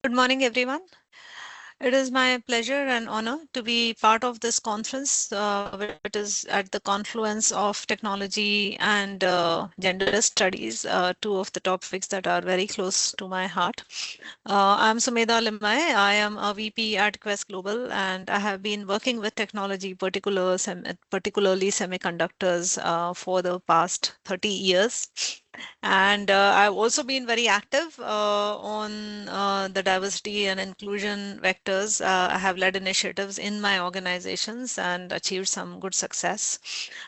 Good morning, everyone. It is my pleasure and honor to be part of this conference, which is at the confluence of technology and gender studies, two of the topics that are very close to my heart. I'm Sumedha Limaye. I am a VP at Quest Global, and I have been working with technology, particularly semiconductors, for the past 30 years. And I've also been very active on the diversity and inclusion vectors. I have led initiatives in my organizations and achieved some good success.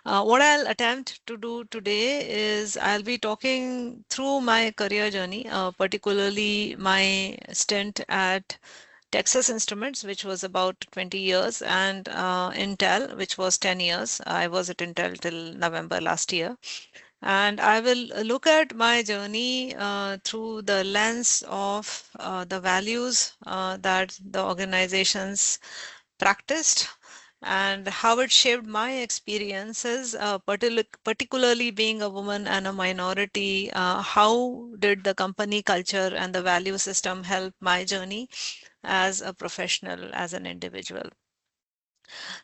What I'll attempt to do today is I'll be talking through my career journey, particularly my stint at Texas Instruments, which was about 20 years, and Intel, which was 10 years. I was at Intel till November last year. And I will look at my journey through the lens of the values that the organizations practiced and how it shaped my experiences, particularly being a woman and a minority. How did the company culture and the value system help my journey as a professional, as an individual?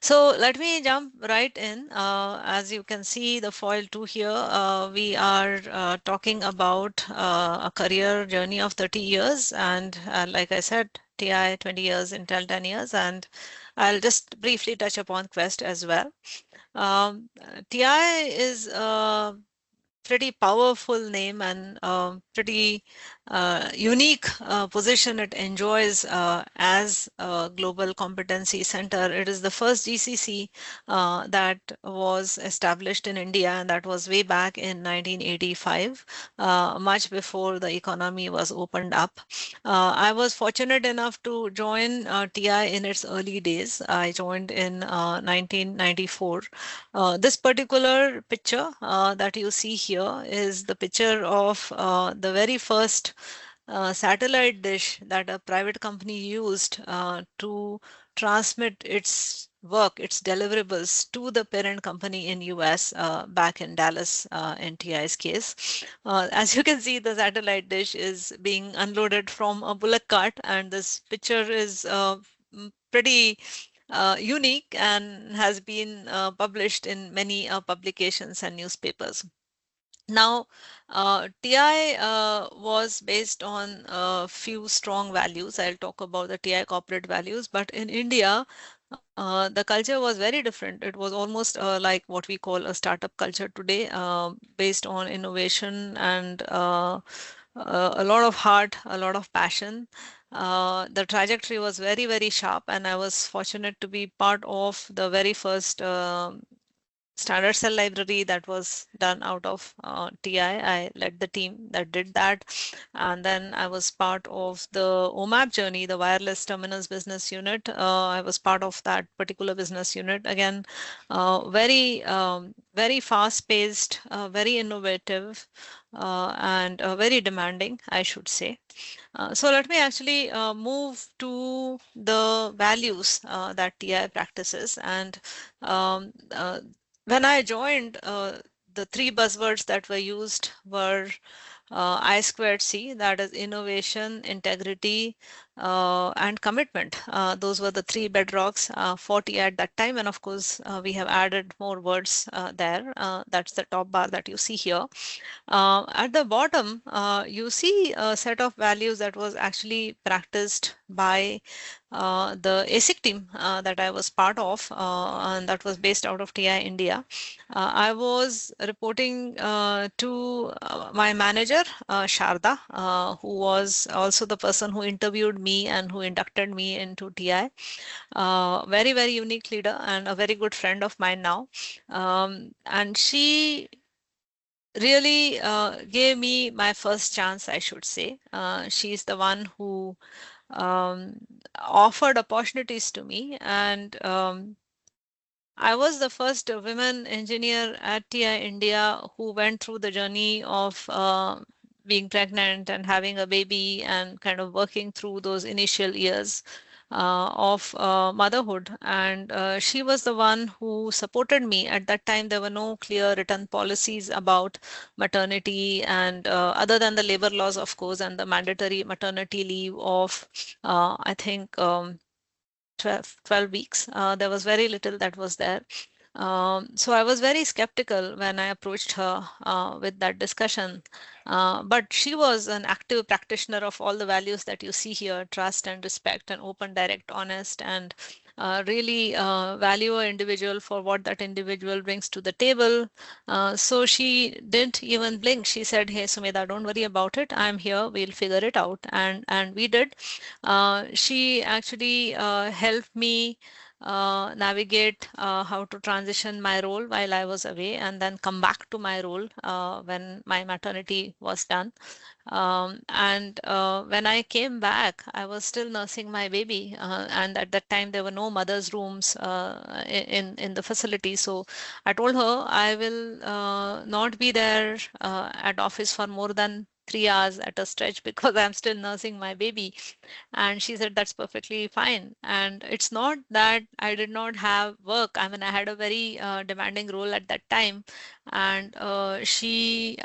So let me jump right in. As you can see the foil 2 here, we are talking about a career journey of 30 years. And like I said, TI 20 years, Intel 10 years. And I'll just briefly touch upon Quest as well. TI is pretty powerful name and pretty unique position it enjoys as a global competency center. It is the first GCC that was established in India, and that was way back in 1985, much before the economy was opened up. I was fortunate enough to join TI in its early days. I joined in 1994. This particular picture that you see here is the picture of the very first satellite dish that a private company used to transmit its work, its deliverables to the parent company in US back in Dallas in TI's case. As you can see, the satellite dish is being unloaded from a bullock cart, and this picture is pretty unique and has been published in many publications and newspapers. Now, TI was based on a few strong values. I'll talk about the TI corporate values, but in India, the culture was very different. It was almost like what we call a startup culture today, based on innovation and a lot of heart, a lot of passion. The trajectory was very, very sharp, and I was fortunate to be part of the very first standard cell library that was done out of TI. I led the team that did that. And then I was part of the OMAP journey, the wireless terminals business unit. I was part of that particular business unit. Again, very fast paced, very innovative, and very demanding, I should say. So let me actually move to the values that TI practices. And when I joined, the three buzzwords that were used were I squared C, that is innovation, integrity, and commitment. Those were the three bedrocks for TI at that time. And of course, we have added more words there. That's the top bar that you see here. At the bottom, you see a set of values that was actually practiced by the ASIC team that I was part of, and that was based out of TI India. I was reporting to my manager, Sharda, who was also the person who interviewed me and who inducted me into TI. Very, very unique leader and a very good friend of mine now. And she really gave me my first chance, I should say. She's the one who um, offered opportunities to me, and I was the first women engineer at TI India who went through the journey of being pregnant and having a baby and kind of working through those initial years of motherhood. And she was the one who supported me. At that time, there were no clear written policies about maternity, and other than the labor laws, of course, and the mandatory maternity leave of, I think, 12 weeks. There was very little that was there. So I was very skeptical when I approached her with that discussion. But she was an active practitioner of all the values that you see here: trust and respect and open, direct, honest, and really value an individual for what that individual brings to the table. So she didn't even blink. She said, "Hey, Sumedha, don't worry about it. I'm here. We'll figure it out." And we did. She actually helped me navigate how to transition my role while I was away, and then come back to my role when my maternity was done. And when I came back, I was still nursing my baby, and at that time there were no mother's rooms in the facility. So I told her I will not be there at office for more than 3 hours at a stretch because I'm still nursing my baby. And she said, "That's perfectly fine." And it's not that I did not have work. I mean, I had a very demanding role at that time. And she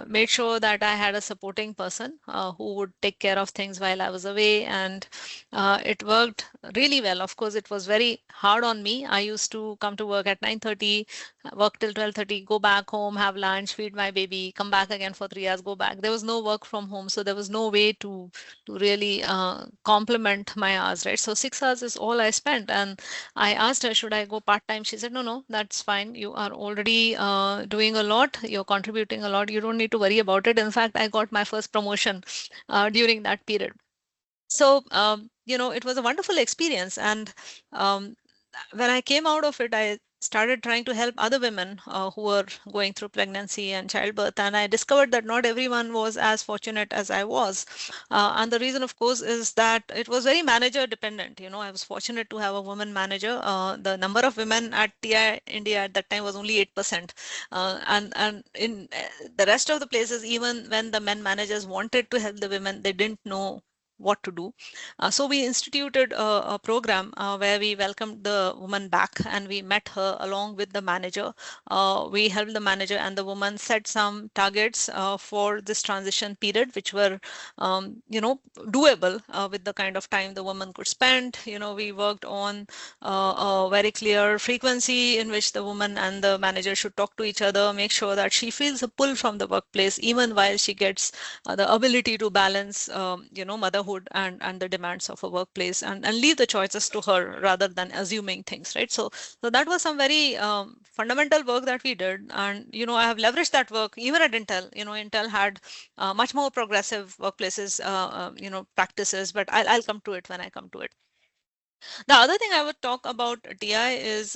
made sure that I had a supporting person who would take care of things while I was away. And it worked really well. Of course, it was very hard on me. I used to come to work at 9:30, work till 12:30, go back home, have lunch, feed my baby, come back again for 3 hours, go back. There was no work from home, so there was no way to really complement my hours, right? So 6 hours is all I spent. And I asked her, should I go part-time? She said, no, no, that's fine. You are already doing a lot. You're contributing a lot. You don't need to worry about it. In fact, I got my first promotion during that period. So, it was a wonderful experience. And um, when I came out of it, I started trying to help other women who were going through pregnancy and childbirth. And I discovered that not everyone was as fortunate as I was. And the reason, of course, is that it was very manager dependent. I was fortunate to have a woman manager. The number of women at TI India at that time was only 8%. And in the rest of the places, even when the men managers wanted to help the women, they didn't know what to do. So we instituted a program where we welcomed the woman back, and we met her along with the manager. We helped the manager and the woman set some targets for this transition period, which were, doable with the kind of time the woman could spend. We worked on a very clear frequency in which the woman and the manager should talk to each other, make sure that she feels a pull from the workplace, even while she gets the ability to balance, motherhood and the demands of a workplace, and leave the choices to her rather than assuming things, right? So that was some very fundamental work that we did. And, I have leveraged that work even at Intel. Intel had much more progressive workplaces, practices, but I'll come to it when I come to it. The other thing I would talk about TI is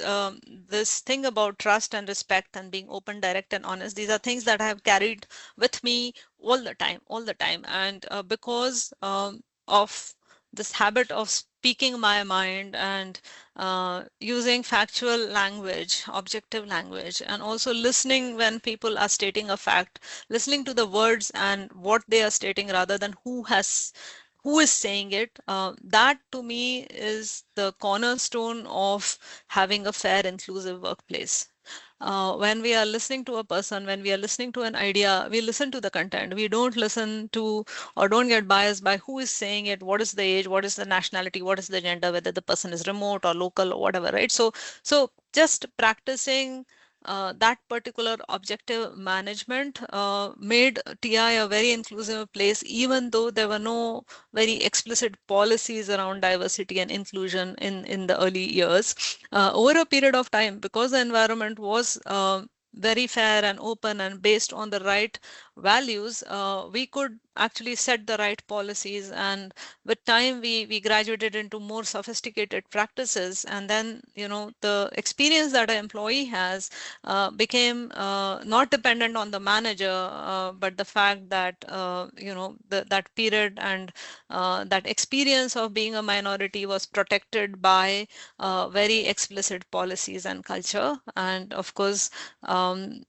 this thing about trust and respect and being open, direct, and honest. These are things that I have carried with me all the time. And because of this habit of speaking my mind and using factual language, objective language, and also listening when people are stating a fact, listening to the words and what they are stating rather than who is saying it. That to me is the cornerstone of having a fair, inclusive workplace. When we are listening to a person, when we are listening to an idea, we listen to the content. We don't listen to or don't get biased by who is saying it, what is the age, what is the nationality, what is the gender, whether the person is remote or local or whatever, right? So just practicing that particular objective management made TI a very inclusive place, even though there were no very explicit policies around diversity and inclusion in the early years. Over a period of time, because the environment was very fair and open and based on the right values, we could actually set the right policies. And with time, we graduated into more sophisticated practices. And then, the experience that an employee has became not dependent on the manager, but the fact that, that period and that experience of being a minority was protected by very explicit policies and culture. And of course, um,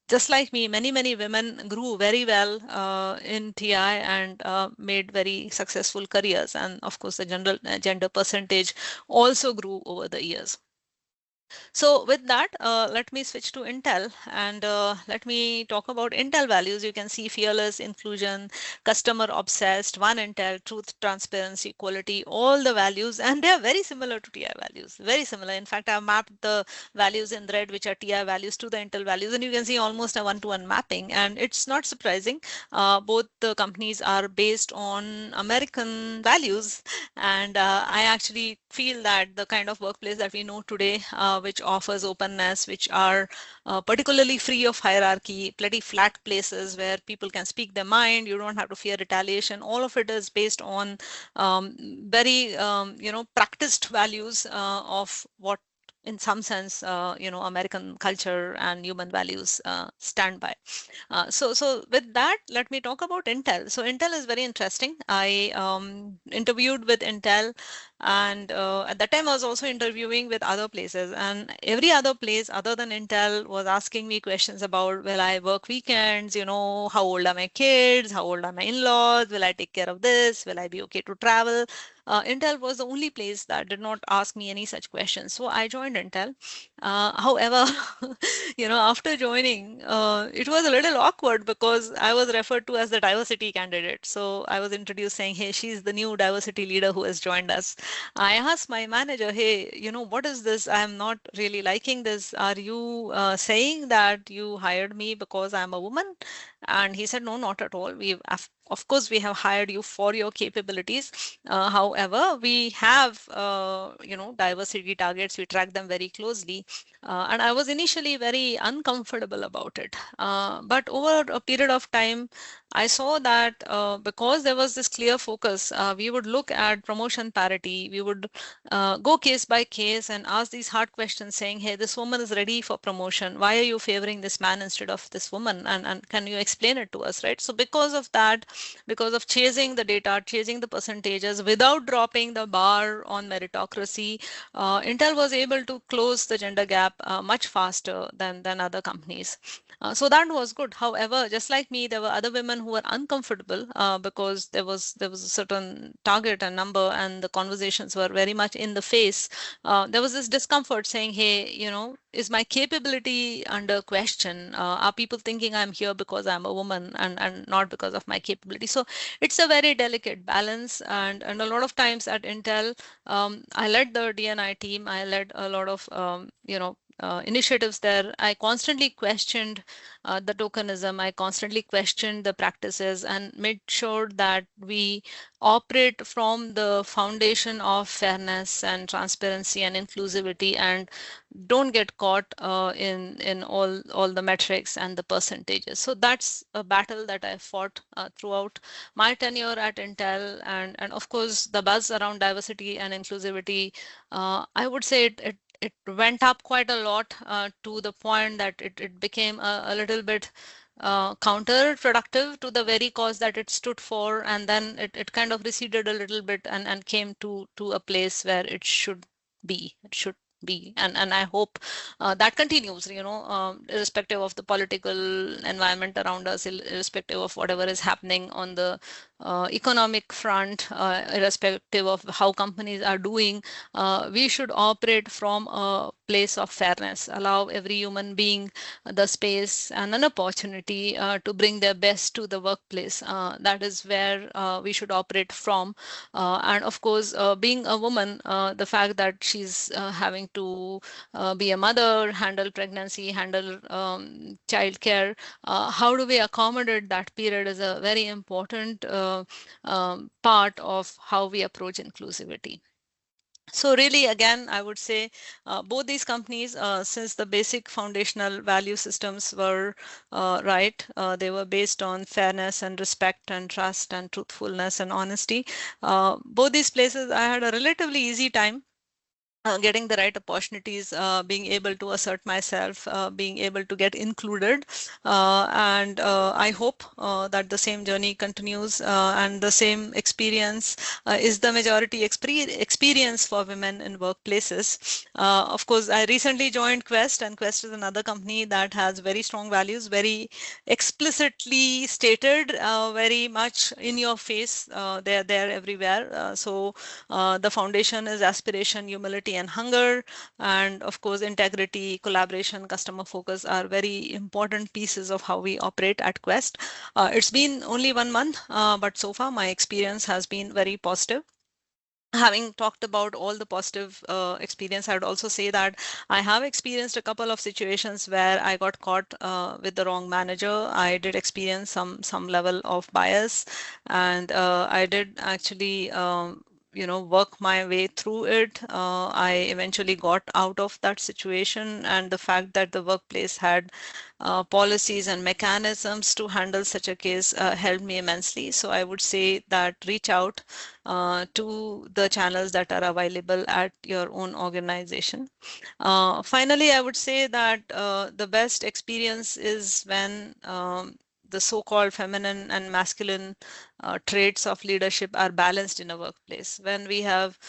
just like me, many women grew very well in TI and made very successful careers. And of course, the general gender percentage also grew over the years. So with that, let me switch to Intel and let me talk about Intel values. You can see fearless, inclusion, customer obsessed, one Intel, truth, transparency, quality, all the values, and they are very similar to TI values, very similar. In fact, I've mapped the values in red, which are TI values, to the Intel values, and you can see almost a one-to-one mapping. And it's not surprising. Both the companies are based on American values, and I actually feel that the kind of workplace that we know today, which offers openness, which are particularly free of hierarchy, pretty flat places where people can speak their mind, you don't have to fear retaliation. All of it is based on very, practiced values of what in some sense, American culture and human values stand by. So with that, let me talk about Intel. So Intel is very interesting. I interviewed with Intel, and at that time I was also interviewing with other places, and every other place other than Intel was asking me questions about, will I work weekends? How old are my kids? How old are my in-laws? Will I take care of this? Will I be okay to travel? Intel was the only place that did not ask me any such questions. So I joined Intel. However, after joining, it was a little awkward because I was referred to as the diversity candidate. So I was introduced saying, hey, she's the new diversity leader who has joined us. I asked my manager, hey, what is this? I'm not really liking this. Are you saying that you hired me because I'm a woman? And he said, no, not at all. Of course, we have hired you for your capabilities. However, we have, diversity targets. We track them very closely. And I was initially very uncomfortable about it. But over a period of time, I saw that because there was this clear focus, we would look at promotion parity. We would go case by case and ask these hard questions saying, hey, this woman is ready for promotion. Why are you favoring this man instead of this woman? And can you explain it to us, right? So because of that, because of chasing the data, chasing the percentages without dropping the bar on meritocracy, Intel was able to close the gender gap much faster than other companies. So that was good. However, just like me, there were other women who were uncomfortable because there was a certain target and number, and the conversations were very much in the face. There was this discomfort saying, "Hey, is my capability under question? Are people thinking I'm here because I'm a woman and not because of my capability?" So it's a very delicate balance, and a lot of times at Intel, I led the D&I team. I led a lot of initiatives there. I constantly questioned the tokenism. I constantly questioned the practices and made sure that we operate from the foundation of fairness and transparency and inclusivity, and don't get caught in all the metrics and the percentages. So that's a battle that I fought throughout my tenure at Intel, and of course the buzz around diversity and inclusivity. I would say it went up quite a lot to the point that it became a little bit counterproductive to the very cause that it stood for, and then it kind of receded a little bit and came to a place where it should be. It should be, and I hope that continues. Irrespective of the political environment around us, irrespective of whatever is happening on the economic front, irrespective of how companies are doing, we should operate from a place of fairness, allow every human being the space and an opportunity to bring their best to the workplace. That is where we should operate from. And of course, being a woman, the fact that she's having to be a mother, handle pregnancy, handle child care, how do we accommodate that period is a very important part of how we approach inclusivity. So really, again, I would say both these companies, since the basic foundational value systems were right, they were based on fairness and respect and trust and truthfulness and honesty. Both these places, I had a relatively easy time getting the right opportunities, being able to assert myself, being able to get included. And I hope that the same journey continues, and the same experience is the majority experience for women in workplaces. Of course, I recently joined Quest, and Quest is another company that has very strong values, very explicitly stated, very much in your face. They're there everywhere. The foundation is aspiration, humility, and hunger. And of course, integrity, collaboration, customer focus are very important pieces of how we operate at Quest. It's been only 1 month, but so far my experience has been very positive. Having talked about all the positive experience, I would also say that I have experienced a couple of situations where I got caught with the wrong manager. I did experience some level of bias, and I did actually work my way through it. I eventually got out of that situation, and the fact that the workplace had policies and mechanisms to handle such a case helped me immensely. So I would say that reach out to the channels that are available at your own organization. Finally, I would say that the best experience is when the so-called feminine and masculine traits of leadership are balanced in a workplace. When we have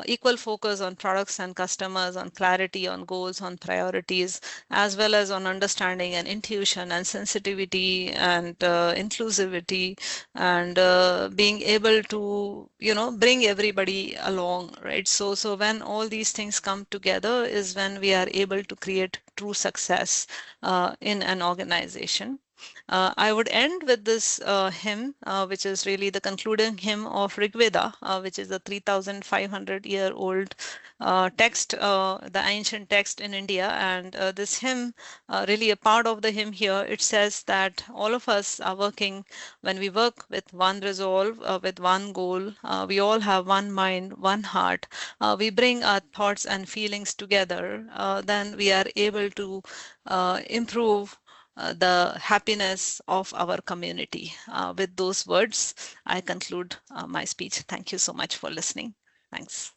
equal focus on products and customers, on clarity, on goals, on priorities, as well as on understanding and intuition and sensitivity and inclusivity, and being able to bring everybody along, right? So when all these things come together is when we are able to create true success in an organization. I would end with this hymn, which is really the concluding hymn of Rig Veda, which is a 3,500-year-old text, the ancient text in India. And this hymn, really a part of the hymn here, it says that all of us are working, when we work with one resolve, with one goal, we all have one mind, one heart. We bring our thoughts and feelings together, then we are able to improve the happiness of our community. With those words, I conclude my speech. Thank you so much for listening. Thanks.